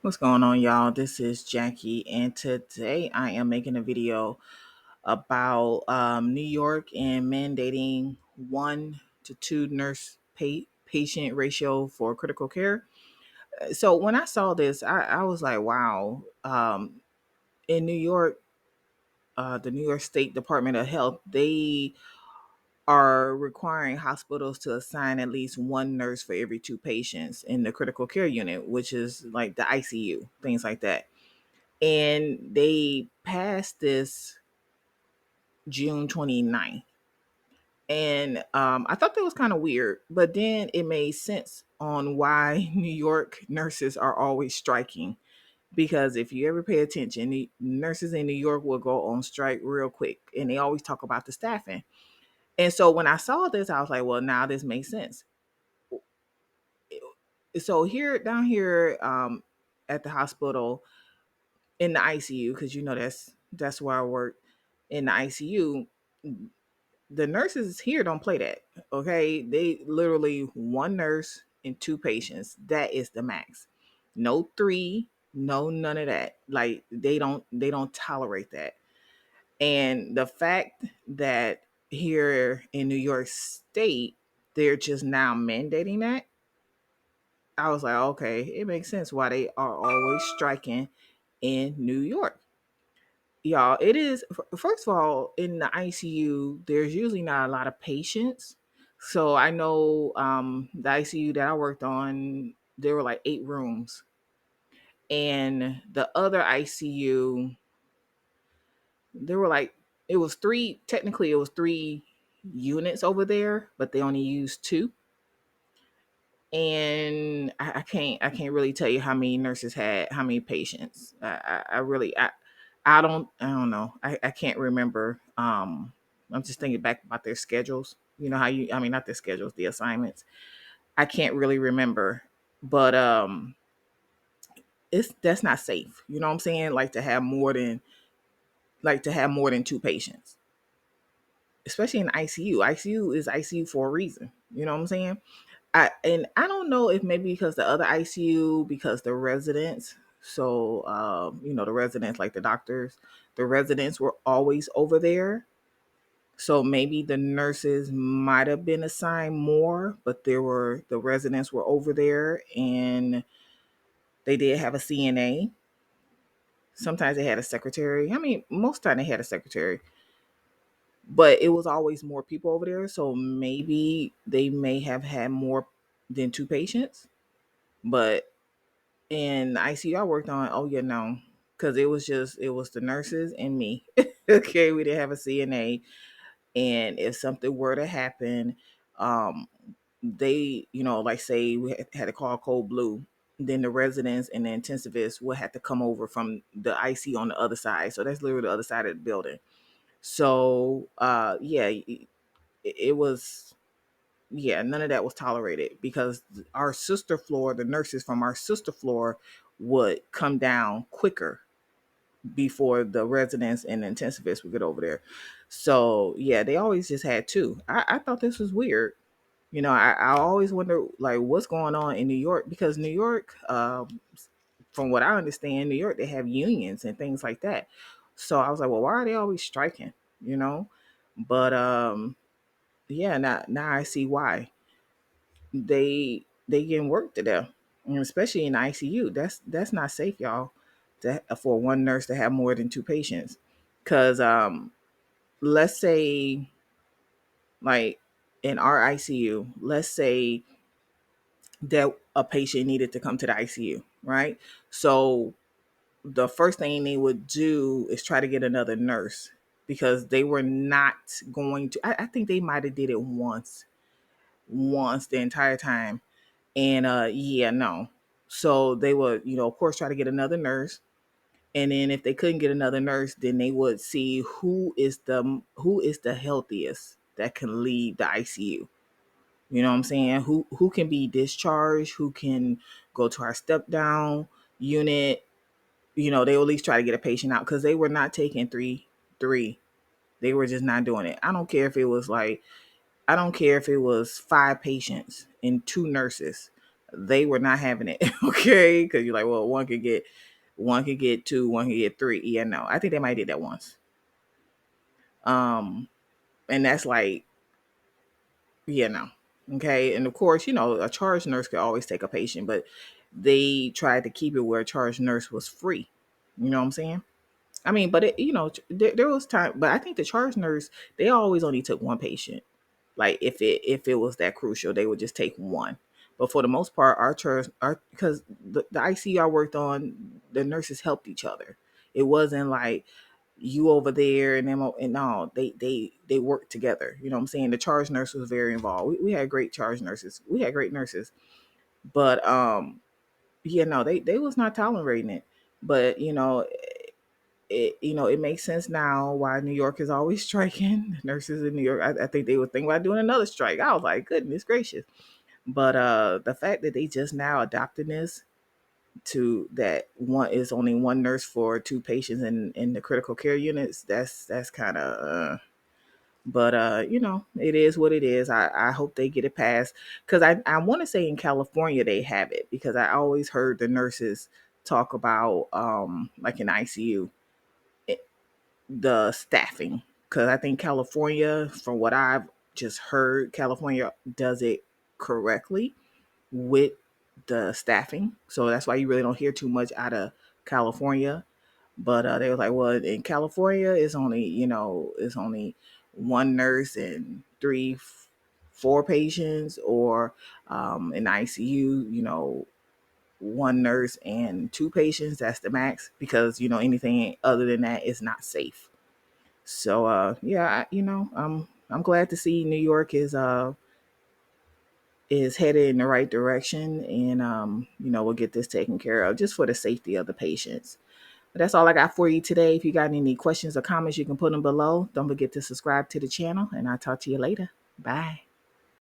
What's going on, y'all? This is Jackie, and today I am making a video about New York and mandating 1 to 2 patient ratio for critical care. So when I saw this, I was like, wow. In New York, the New York State Department of Health, they are requiring hospitals to assign at least 1 nurse for every 2 patients in the critical care unit, which is like the ICU, things like that. And they passed this June 29th. And I thought that was kind of weird, but then it made sense on why New York nurses are always striking. Because if you ever pay attention, the nurses in New York will go on strike real quick, and they always talk about the staffing. And so when I saw this, I was like, well, now this makes sense. So here, down here, at the hospital, in the ICU, because that's where I work in the ICU. The nurses here don't play that. Okay, they literally 1 nurse and 2 patients. That is the max. No three, no none of that. Like they don't tolerate that. And the fact that here in New York State they're just now mandating that, I was like, okay, it makes sense why they are always striking in New York. Y'all, it is first of all, in the ICU there's usually not a lot of patients. So I know the ICU that I worked on, there were like 8 rooms, and the other ICU, there were like, it was three, technically it was 3 units over there, but they only used 2. And I can't really tell you how many nurses had how many patients. I really I don't know. I can't remember. I'm just thinking back about their schedules. You know how you, I mean, not their schedules, the assignments. I can't really remember. But it's that's not safe. You know what I'm saying? Like to have more than 2 patients, especially in ICU. ICU is ICU for a reason. You know what I'm saying? I don't know if maybe because the other ICU, because the residents, so the residents, like the doctors, the residents were always over there. So maybe the nurses might have been assigned more, but the residents were over there, and they did have a CNA. Sometimes they had a secretary. I mean, most time they had a secretary, but it was always more people over there. So maybe they may have had more than 2 patients. But in the ICU I worked on, oh yeah, no, because it was the nurses and me. Okay, we didn't have a CNA, and if something were to happen, um, they, like say we had to call Cold Blue, then the residents and the intensivists would have to come over from the IC on the other side. So that's literally the other side of the building. So yeah, it was, yeah, none of that was tolerated because our sister floor, the nurses from our sister floor would come down quicker before the residents and the intensivists would get over there. So yeah, they always just had 2. I thought this was weird. I always wonder like what's going on in New York, because New York, from what I understand, New York, they have unions and things like that. So I was like, well, why are they always striking? You know, but yeah, now I see why they getting work to them, and especially in the ICU. That's not safe, y'all, for 1 nurse to have more than 2 patients. Because let's say, like in our ICU, let's say that a patient needed to come to the ICU, right? So the first thing they would do is try to get another nurse, because they were not going to. I think they might have did it once the entire time. And yeah, no. So they would, of course, try to get another nurse. And then if they couldn't get another nurse, then they would see who is the healthiest that can leave the ICU. You know what I'm saying? Who can be discharged, who can go to our step down unit. They at least try to get a patient out, because they were not taking three. They were just not doing it. I don't care if it was 5 patients and 2 nurses. They were not having it. Okay, because you're like, well, one could get two, one could get three. Yeah, no, I think they might did that once. Um, and that's like, yeah, no. Okay, and of course, a charge nurse could always take a patient, but they tried to keep it where a charge nurse was free. You know what I'm saying? I mean, but there was time, but I think the charge nurse, they always only took one patient. Like if it was that crucial, they would just take one. But for the most part, our church, our because the ICU I worked on, the nurses helped each other. It wasn't like you over there and them and no, they worked together. You know what I'm saying? The charge nurse was very involved. We had great charge nurses. We had great nurses, but yeah, no, they was not tolerating it. But it makes sense now why New York is always striking. Nurses in New York, I think they would think about doing another strike. I was like, goodness gracious. But the fact that they just now adopted this to that one is only one nurse for two patients in the critical care units, that's kind of but it is what it is. I hope they get it passed because I want to say in California they have it because I always heard the nurses talk about like in ICU the staffing because I think California, from what I've just heard, California does it correctly with the staffing. So that's why you really don't hear too much out of California. But they were like, well, in California, it's only one nurse and four patients, or in ICU, one nurse and two patients. That's the max because anything other than that is not safe. So yeah, I'm glad to see New York is headed in the right direction, and we'll get this taken care of just for the safety of the patients. But that's all I got for you today. If you got any questions or comments, you can put them below. Don't forget to subscribe to the channel, and I'll talk to you later. Bye.